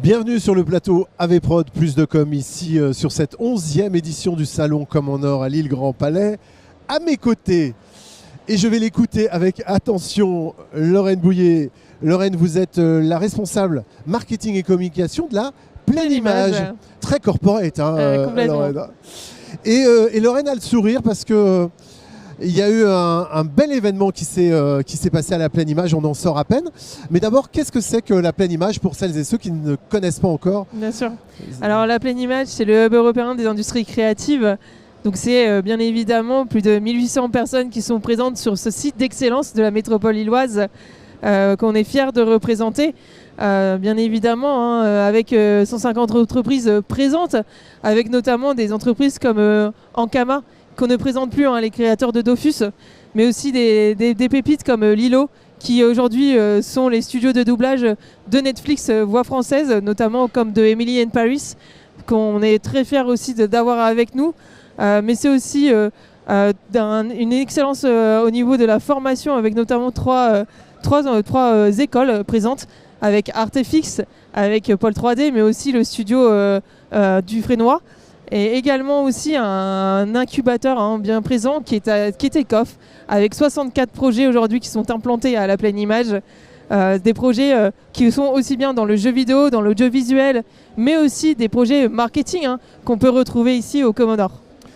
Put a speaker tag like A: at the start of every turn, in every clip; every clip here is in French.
A: Bienvenue sur le plateau AVProd plus de com ici sur cette 11e édition du Salon Comme en Or à Lille Grand Palais. À mes côtés, et je vais l'écouter avec attention, Lorraine Bouillet. Lorraine, vous êtes la responsable marketing et communication de la Pleine Image. Très corporate, hein, Lorraine. Et Lorraine a le sourire parce que il y a eu un bel événement qui s'est passé à la Pleine Image, on en sort à peine. Mais d'abord, qu'est-ce que c'est que la Pleine Image pour celles et ceux qui ne connaissent pas encore?
B: Bien sûr. Alors la Pleine Image, c'est le hub européen des industries créatives. Donc c'est bien évidemment plus de 1800 personnes qui sont présentes sur ce site d'excellence de la métropole lilloise qu'on est fiers de représenter. Bien évidemment, avec 150 entreprises présentes, avec notamment des entreprises comme Ankama, qu'on ne présente plus, les créateurs de Dofus, mais aussi des pépites comme Lilo, qui aujourd'hui sont les studios de doublage de Netflix voix française, notamment comme de Emily in Paris, qu'on est très fiers aussi d'avoir avec nous. Mais c'est aussi une excellence au niveau de la formation, avec notamment trois écoles présentes, avec Artefix, avec Paul 3D, mais aussi le studio du Frénois. Et également aussi un incubateur bien présent qui est Ecoff, avec 64 projets aujourd'hui qui sont implantés à la Pleine Image. Des projets qui sont aussi bien dans le jeu vidéo, dans l'audiovisuel, mais aussi des projets marketing qu'on peut retrouver ici au Comme en Or.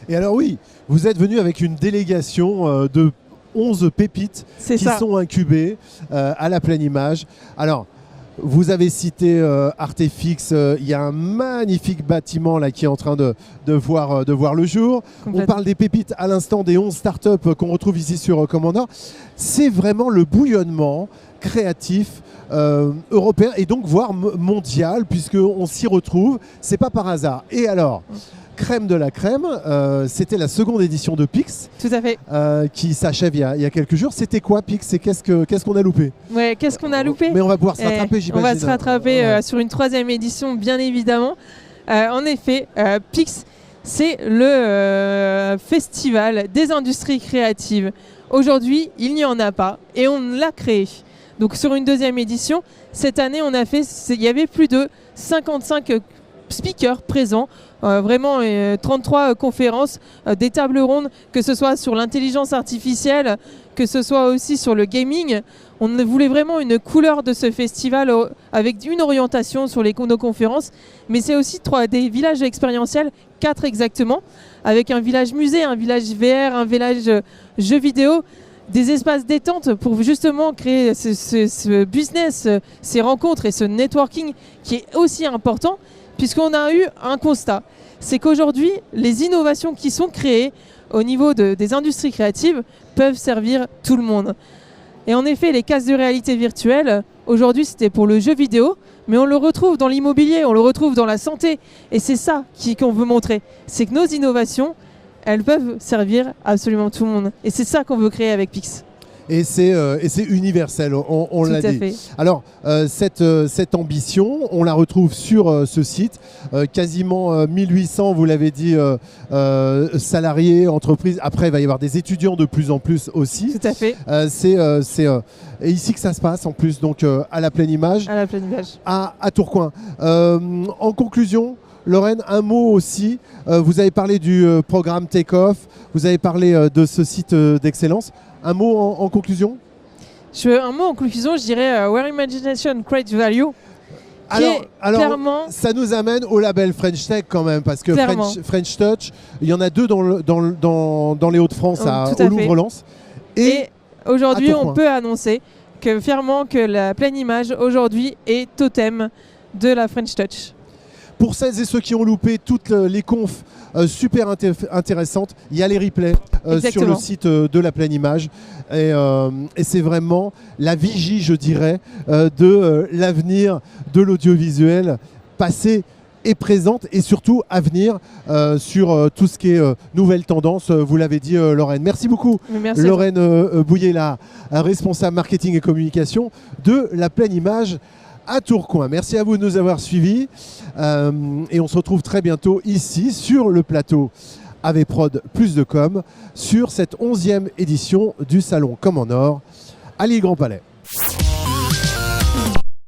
A: Et alors oui, vous êtes venu avec une délégation de 11 pépites qui sont incubées à la Pleine Image. Alors, vous avez cité Artefix, il y a un magnifique bâtiment là, qui est en train de voir le jour. On parle des pépites à l'instant, des 11 startups qu'on retrouve ici sur Comme en Or. C'est vraiment le bouillonnement créatif européen et donc voire mondial, puisqu'on s'y retrouve. C'est pas par hasard. Et alors crème de la crème, c'était la seconde édition de Pix.
B: Tout à fait.
A: Qui s'achève il y a quelques jours. C'était quoi Pix et qu'est-ce qu'on a loupé?
B: Ouais, qu'est-ce qu'on a loupé?
A: Mais on va pouvoir se rattraper, j'imagine.
B: On va se rattraper sur une 3e édition, bien évidemment. En effet, Pix, c'est le festival des industries créatives. Aujourd'hui, il n'y en a pas et on l'a créé. Donc sur une 2e édition, cette année, il y avait plus de 55 speakers présents, vraiment 33 conférences, des tables rondes, que ce soit sur l'intelligence artificielle, que ce soit aussi sur le gaming. On voulait vraiment une couleur de ce festival avec une orientation sur nos conférences, mais c'est aussi des villages expérientiels, 4 exactement, avec un village musée, un village VR, un village jeux vidéo, des espaces détente pour justement créer ce business, ces rencontres et ce networking qui est aussi important. Puisqu'on a eu un constat, c'est qu'aujourd'hui, les innovations qui sont créées au niveau des industries créatives peuvent servir tout le monde. Et en effet, les casques de réalité virtuelle, aujourd'hui, c'était pour le jeu vidéo, mais on le retrouve dans l'immobilier, on le retrouve dans la santé. Et c'est ça qu'on veut montrer, c'est que nos innovations, elles peuvent servir absolument tout le monde. Et c'est ça qu'on veut créer avec Pix.
A: Et c'est universel, on l'a dit.
B: Fait.
A: Alors, cette ambition, on la retrouve sur ce site. Quasiment 1800, vous l'avez dit, salariés, entreprises. Après, il va y avoir des étudiants de plus en plus aussi.
B: Tout à fait.
A: C'est ici que ça se passe, en plus, donc à la Pleine Image.
B: À la Pleine Image.
A: À Tourcoing. En conclusion, Lorraine, un mot aussi. Vous avez parlé du programme Take-Off. Vous avez parlé de ce site d'excellence. Un mot en conclusion?
B: Un mot en conclusion, je dirais Where Imagination Creates Value.
A: Alors,
B: clairement,
A: ça nous amène au label French Tech quand même, parce que French Touch, il y en a 2 dans les Hauts-de-France, au Louvre-Lens. Et
B: aujourd'hui, on peut annoncer fièrement que la Pleine Image aujourd'hui est totem de la French Touch.
A: Pour celles et ceux qui ont loupé toutes les confs super intéressantes, il y a les replays sur le site de la Pleine Image. Et c'est vraiment la vigie, je dirais, de l'avenir de l'audiovisuel passé et présente, et surtout à venir sur tout ce qui est nouvelles tendances, vous l'avez dit Lorraine. Merci beaucoup.
B: Merci
A: Lorraine Bouillet, la responsable marketing et communication de la Pleine Image à Tourcoing. Merci à vous de nous avoir suivis et on se retrouve très bientôt ici sur le plateau AVProd plus de com sur cette 11e édition du Salon Comme en Or à Lille Grand Palais.